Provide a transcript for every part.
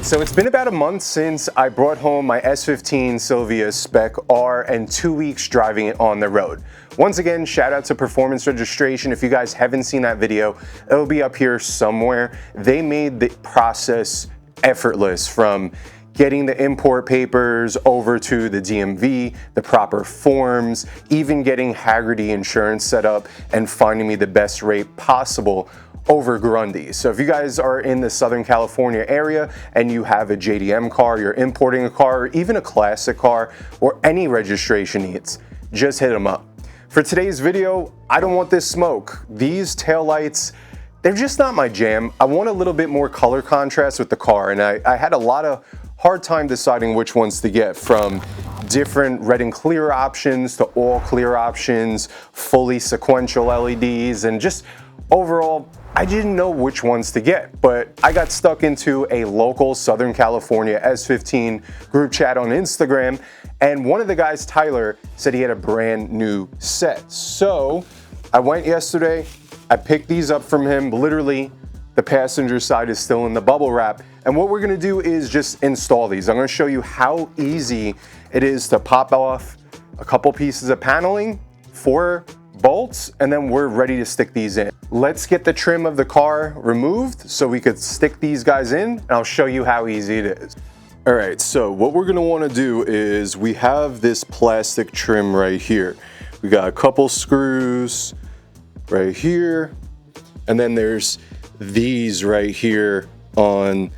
So it's been about a month since I brought home my S15 Silvia Spec R and 2 weeks driving it on the road. Once again, shout out to Performance Registration. If you guys haven't seen that video, it'll be up here somewhere. They made the process effortless, from getting the import papers over to the DMV, the proper forms, even getting Haggerty insurance set up and finding me the best rate possible over Grundy. So if you guys are in the Southern California area and you have a JDM car, you're importing a car, or even a classic car, or any registration needs, just hit them up. For today's video, I don't want this smoke. These taillights, they're just not my jam. I want a little bit more color contrast with the car, and I had a lot of hard time deciding which ones to get, from different red and clear options to all clear options, fully sequential LEDs, and just overall, I didn't know which ones to get. But I got stuck into a local Southern California S15 group chat on Instagram, and one of the guys, Tyler, said he had a brand new set. So I went yesterday, I picked these up from him. Literally, the passenger side is still in the bubble wrap. And what we're gonna do is just install these. I'm gonna show you how easy it is to pop off a couple pieces of paneling, 4 bolts, and then we're ready to stick these in. Let's get the trim of the car removed so we could stick these guys in, and I'll show you how easy it is. All right, so what we're gonna wanna do is, we have this plastic trim right here. We got a couple screws right here, and then there's these right here on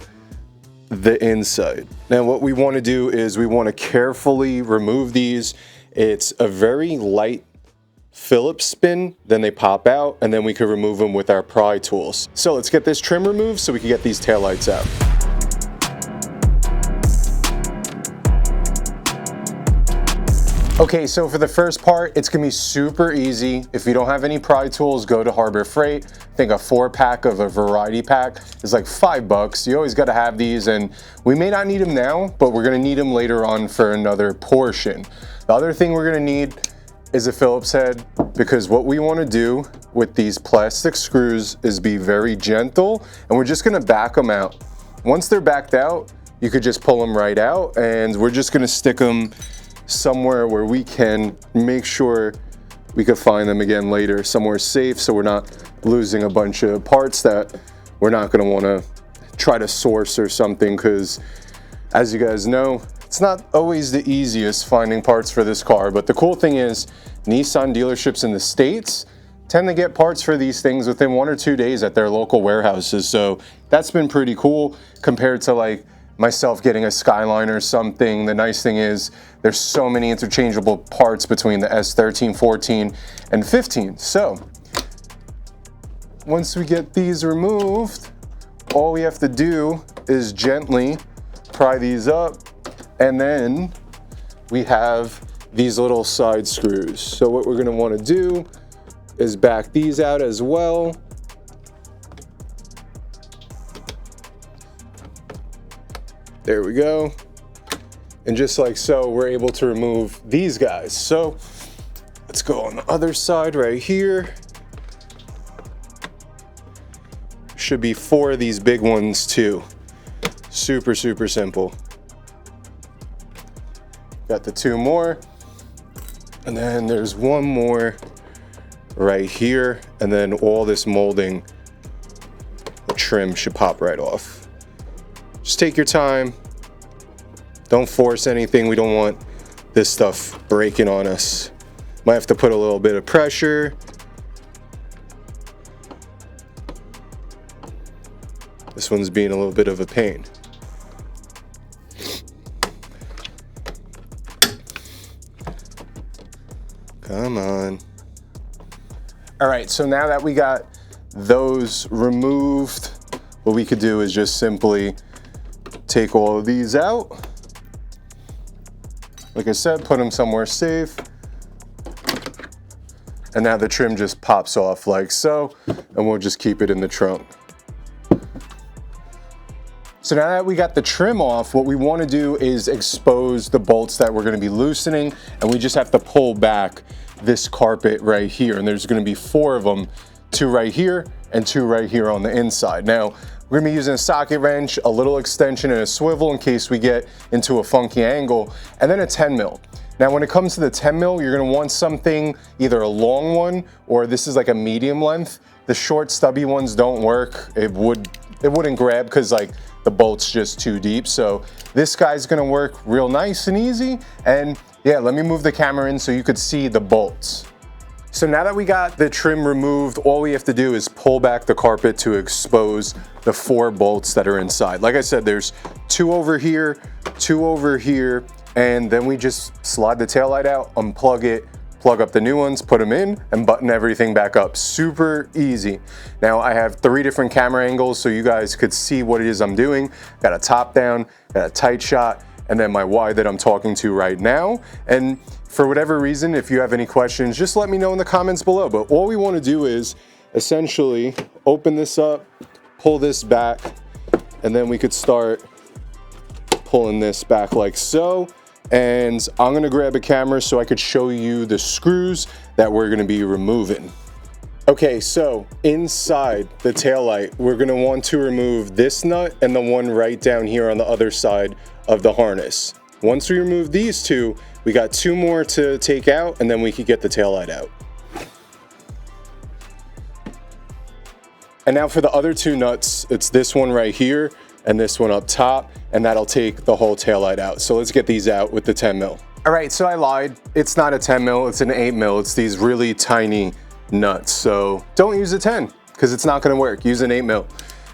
the inside. Now what we want to do is we want to carefully remove these. It's a very light Phillips spin, then they pop out, and then we can remove them with our Pry Tools. So let's get this trim removed so we can get these taillights out. Okay, so for the first part, it's gonna be super easy. If you don't have any Pry Tools, go to Harbor Freight. I think a 4-pack of a variety pack is like $5. You always gotta have these, and we may not need them now, but we're gonna need them later on for another portion. The other thing we're gonna need is a Phillips head, because what we wanna do with these plastic screws is be very gentle, and we're just gonna back them out. Once they're backed out, you could just pull them right out, and we're just gonna stick them somewhere where we can make sure we could find them again later, somewhere safe, so we're not losing a bunch of parts that we're not going to want to try to source or something, because as you guys know, it's not always the easiest finding parts for this car. But the cool thing is, Nissan dealerships in the States tend to get parts for these things within 1 or 2 days at their local warehouses, so that's been pretty cool compared to like myself getting a Skyline or something. The nice thing is there's so many interchangeable parts between the S13, 14, and 15. So once we get these removed, all we have to do is gently pry these up, and then we have these little side screws. So what we're gonna wanna do is back these out as well. There we go. And just like so, we're able to remove these guys. So let's go on the other side right here. Should be 4 of these big ones too. Super, super simple. Got the 2 more. And then there's 1 more right here. And then all this molding, the trim should pop right off. Just take your time. Don't force anything. We don't want this stuff breaking on us. Might have to put a little bit of pressure. This one's being a little bit of a pain. Come on. All right, so now that we got those removed, what we could do is just simply take all of these out. Like I said, put them somewhere safe. And now the trim just pops off like so, and we'll just keep it in the trunk. So now that we got the trim off, what we want to do is expose the bolts that we're going to be loosening, and we just have to pull back this carpet right here. And there's going to be 4 of them, 2 right here and 2 right here on the inside. Now, We're gonna be using a socket wrench, a little extension, and a swivel in case we get into a funky angle, and then a 10 mil. Now when it comes to the 10 mil, you're gonna want something, either a long one, or this is like a medium length. The short stubby ones don't work. It wouldn't grab because like the bolt's just too deep. So this guy's gonna work real nice and easy. And yeah, let me move the camera in so you could see the bolts. So now that we got the trim removed, all we have to do is pull back the carpet to expose the 4 bolts that are inside. Like I said, there's 2 over here, 2 over here, and then we just slide the taillight out, unplug it, plug up the new ones, put them in, and button everything back up. Super easy. Now I have 3 different camera angles so you guys could see what it is I'm doing. Got a top down, got a tight shot, and then my wide that I'm talking to right now. And for whatever reason, if you have any questions, just let me know in the comments below. But all we want to do is essentially open this up, pull this back, and then we could start pulling this back like so. And I'm gonna grab a camera so I could show you the screws that we're gonna be removing. Okay, so inside the taillight, we're gonna want to remove this nut and the one right down here on the other side of the harness. Once we remove these 2, we got 2 more to take out, and then we could get the taillight out. And now for the other 2 nuts, it's this one right here and this one up top, and that'll take the whole taillight out. So let's get these out with the 10 mil. All right, so I lied. It's not a 10 mil, it's an 8 mil. It's these really tiny nuts. So don't use a 10 because it's not gonna work. Use an 8 mil.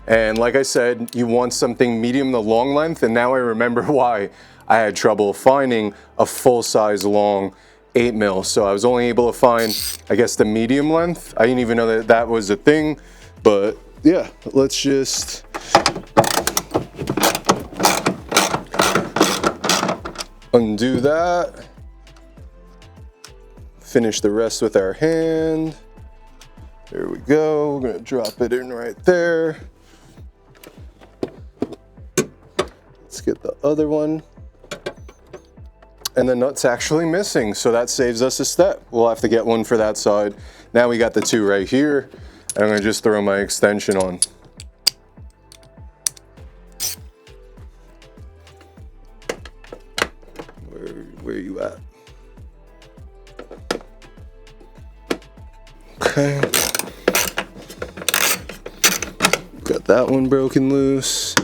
And like I said, you want something medium to long length, and now I remember why I had trouble finding a full-size long 8 mil. So I was only able to find, I guess, the medium length. I didn't even know that that was a thing, but yeah, let's just undo that. Finish the rest with our hand. There we go. We're gonna drop it in right there. Let's get the other one. And the nut's actually missing, so that saves us a step. We'll have to get one for that side. Now we got the 2 right here, and I'm gonna just throw my extension on. Where are you at? Okay. Got that one broken loose.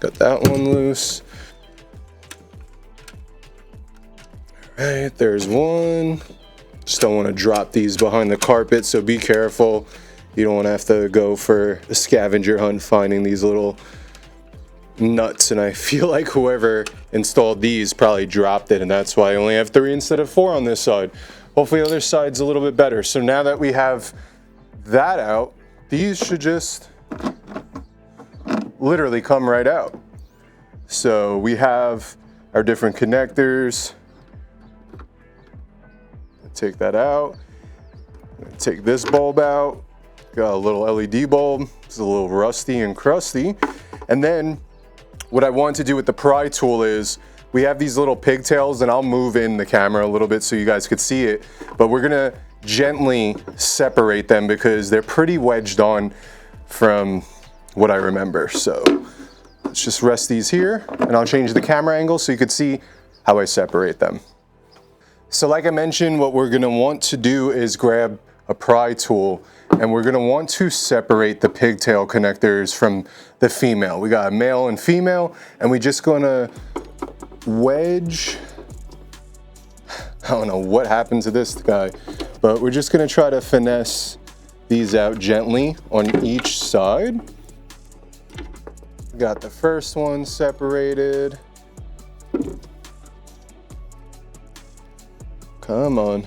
Got that one loose. All right, there's one. Just don't want to drop these behind the carpet, so be careful. You don't want to have to go for a scavenger hunt finding these little nuts, and I feel like whoever installed these probably dropped it, and that's why I only have 3 instead of 4 on this side. Hopefully the other side's a little bit better. So now that we have that out, these should just literally come right out. So we have our different connectors. Take that out. Take this bulb out. Got a little LED bulb. It's a little rusty and crusty. And then what I want to do with the pry tool is we have these little pigtails, and I'll move in the camera a little bit so you guys could see it, but we're gonna gently separate them because they're pretty wedged on from what I remember. So let's just rest these here, and I'll change the camera angle so you could see how I separate them. So like I mentioned, what we're gonna want to do is grab a pry tool, and we're gonna want to separate the pigtail connectors from the female. We got a male and female, and we just gonna wedge, I don't know what happened to this guy, but we're just gonna try to finesse these out gently on each side. Got the first one separated. Come on.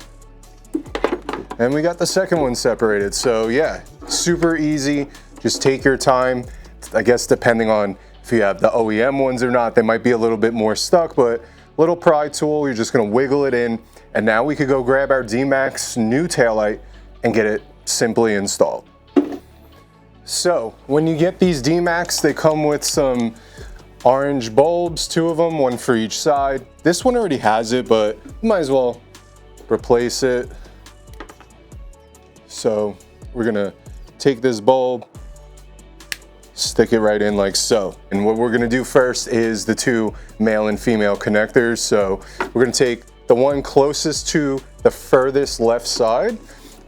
And we got the second one separated. So yeah, super easy. Just take your time. I guess depending on if you have the OEM ones or not, they might be a little bit more stuck, but little pry tool, you're just gonna wiggle it in, and now we could go grab our DMax new taillight and get it simply installed. So when you get these DMax, they come with some orange bulbs, 2 of them, 1 for each side. This one already has it, but you might as well replace it. So we're gonna take this bulb, stick it right in like so. And what we're gonna do first is the two male and female connectors. So we're gonna take the one closest to the furthest left side,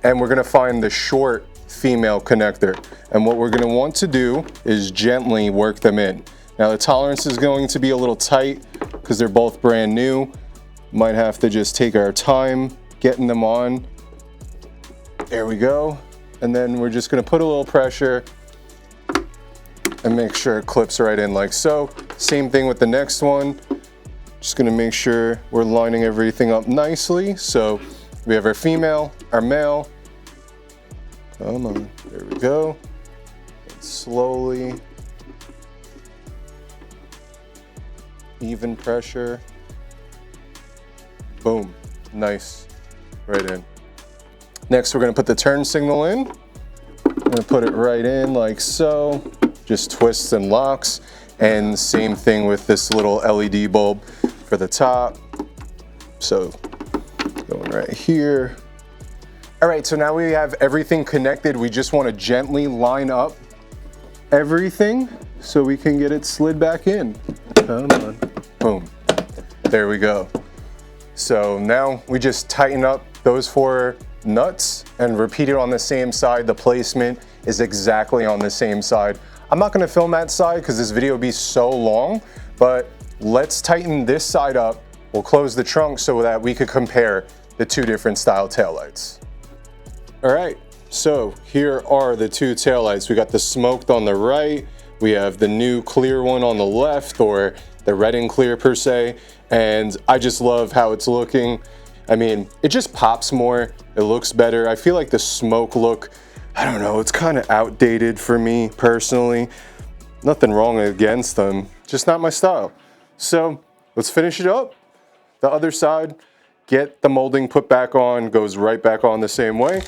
and we're gonna find the short female connector. And what we're gonna want to do is gently work them in. Now the tolerance is going to be a little tight because they're both brand new. Might have to just take our time getting them on. There we go. And then we're just gonna put a little pressure and make sure it clips right in like so. Same thing with the next one. Just gonna make sure we're lining everything up nicely. So we have our female, our male. Come on, there we go. And slowly, even pressure. Boom, nice, right in. Next, we're gonna put the turn signal in. We're gonna put it right in like so. Just twists and locks. And same thing with this little LED bulb for the top. So going right here. All right, so now we have everything connected. We just want to gently line up everything so we can get it slid back in. Come on. Boom. There we go. So now we just tighten up those 4 nuts and repeat it on the same side. The placement is exactly on the same side. I'm not gonna film that side because this video would be so long, but let's tighten this side up. We'll close the trunk so that we could compare the 2 different style taillights. All right, so here are the 2 taillights. We got the smoked on the right. We have the new clear one on the left, or the red and clear per se. And I just love how it's looking. I mean, it just pops more. It looks better. I feel like the smoke look, I don't know, it's kind of outdated for me personally. Nothing wrong against them, just not my style. So let's finish it up. The other side, get the molding put back on, goes right back on the same way.